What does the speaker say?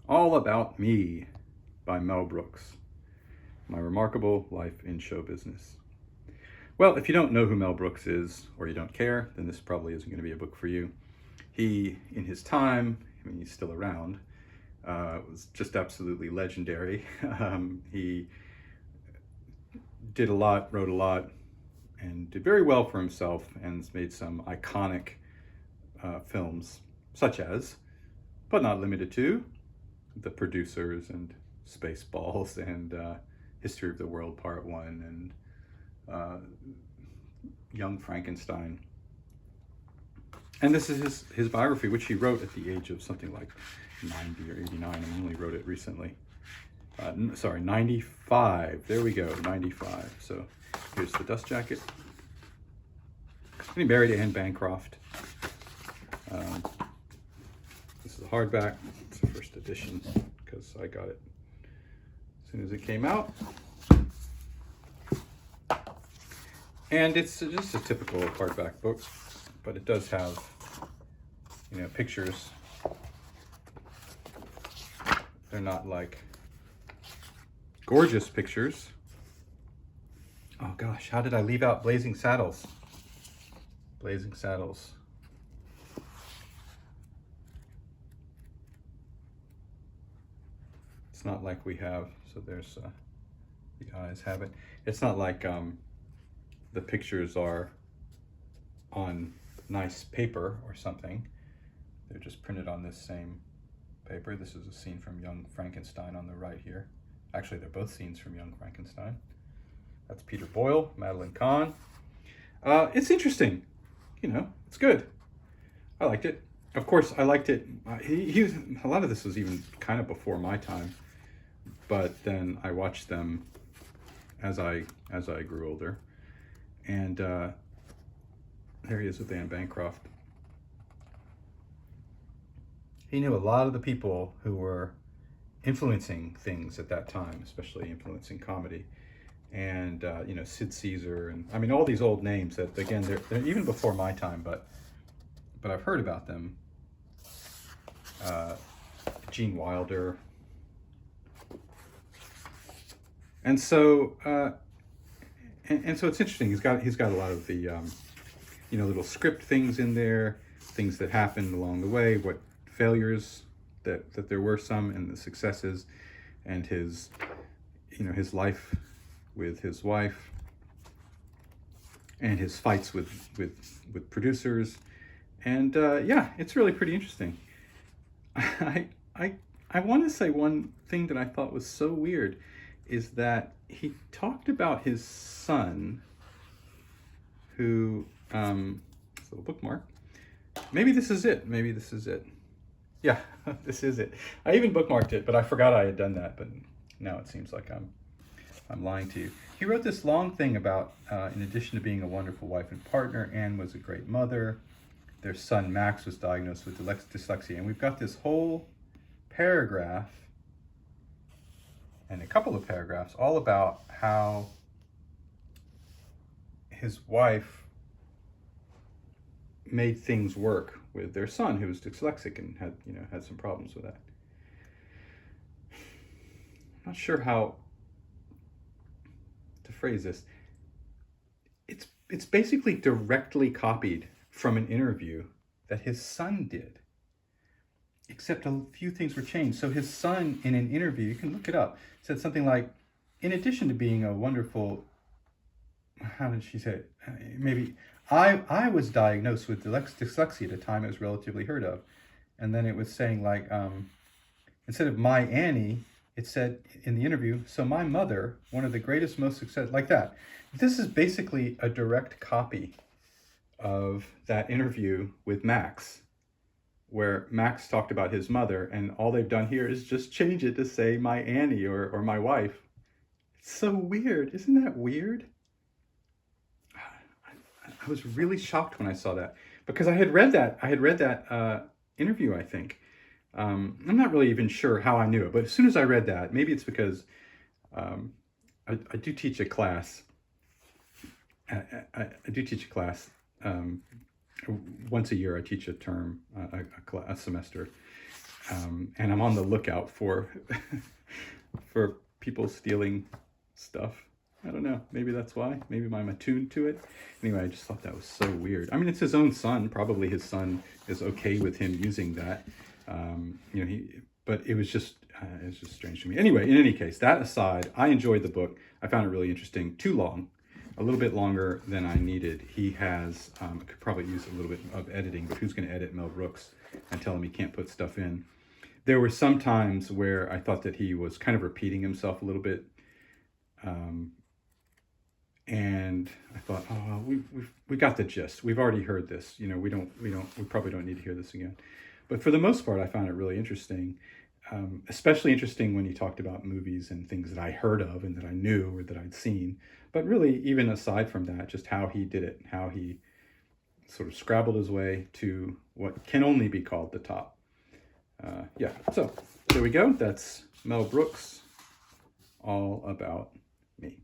All About Me by Mel Brooks. My Remarkable Life in Show Business. Well, if you don't know who Mel Brooks is, or you don't care, then this probably isn't going to be a book for you. He, in his time, I mean, he's still around, was just absolutely legendary. He did a lot, wrote a lot, and did very well for himself, and has made some iconic films, such as, but not limited to, The Producers and Spaceballs and History of the World Part 1 and Young Frankenstein. And this is his biography, which he wrote at the age of something like 90 or 89. I only wrote it recently. Sorry, 95. There we go, 95. So here's the dust jacket. And he married Anne Bancroft. This is a hardback. It's the first edition because I got it as soon as it came out. And it's just a typical hardback book, but it does have, pictures. They're not like gorgeous pictures. Oh gosh, how did I leave out Blazing Saddles? Blazing Saddles. It's not like we have, so there's, the eyes have it. It's not like the pictures are on nice paper or something. They're just printed on this same paper. This is a scene from Young Frankenstein on the right here. Actually, they're both scenes from Young Frankenstein. That's Peter Boyle, Madeline Kahn. It's interesting. It's good. I liked it. Of course, I liked it. He was, a lot of this was even kind of before my time, but then I watched them as I grew older. And there he is with Anne Bancroft. He knew a lot of the people who were influencing things at that time, especially influencing comedy. And, Sid Caesar, and I mean, all these old names that, again, they're even before my time, but I've heard about them. Gene Wilder. And so, and so it's interesting. He's got a lot of the, little script things in there, things that happened along the way, what failures that there were some, and the successes, and his, his life with his wife, and his fights with producers, and yeah, it's really pretty interesting. I want to say one thing that I thought was so weird is that he talked about his son, who, this little bookmark. Maybe this is it. Yeah, this is it. I even bookmarked it, but I forgot I had done that. But now it seems like I'm lying to you. He wrote this long thing about, in addition to being a wonderful wife and partner, Anne was a great mother. Their son Max was diagnosed with dyslexia, and we've got this whole paragraph and a couple of paragraphs all about how his wife made things work with their son, who was dyslexic and had some problems with that. I'm not sure how to phrase this. It's basically directly copied from an interview that his son did, except a few things were changed. So his son, in an interview, you can look it up, said something like, in addition to being a wonderful, how did she say it? Maybe, I was diagnosed with dyslexia at a time it was relatively heard of. And then it was saying like, instead of my Annie, it said in the interview, so my mother, one of the greatest, most successful, like that. This is basically a direct copy of that interview with Max, where Max talked about his mother, and all they've done here is just change it to say my Annie or my wife. It's so weird. Isn't that weird? I was really shocked when I saw that, because I had read that interview, I think. I'm not really even sure how I knew it, but as soon as I read that, maybe it's because I do teach a class. I do teach a class once a year. I teach a term, a semester, and I'm on the lookout for for people stealing stuff. I don't know. Maybe that's why. Maybe I'm attuned to it. Anyway, I just thought that was so weird. I mean, it's his own son. Probably his son is okay with him using that. You know, but it was just strange to me. Anyway, in any case, that aside, I enjoyed the book. I found it really interesting. Too long, a little bit longer than I needed. He has, I could probably use a little bit of editing, but who's going to edit Mel Brooks and tell him he can't put stuff in? There were some times where I thought that he was kind of repeating himself a little bit. And I thought, oh, well, we got the gist. We've already heard this. You know, we probably don't need to hear this again. But for the most part, I found it really interesting, especially interesting when he talked about movies and things that I heard of and that I knew or that I'd seen. But really, even aside from that, just how he did it, how he sort of scrabbled his way to what can only be called the top. Yeah, so there we go. That's Mel Brooks, all about me.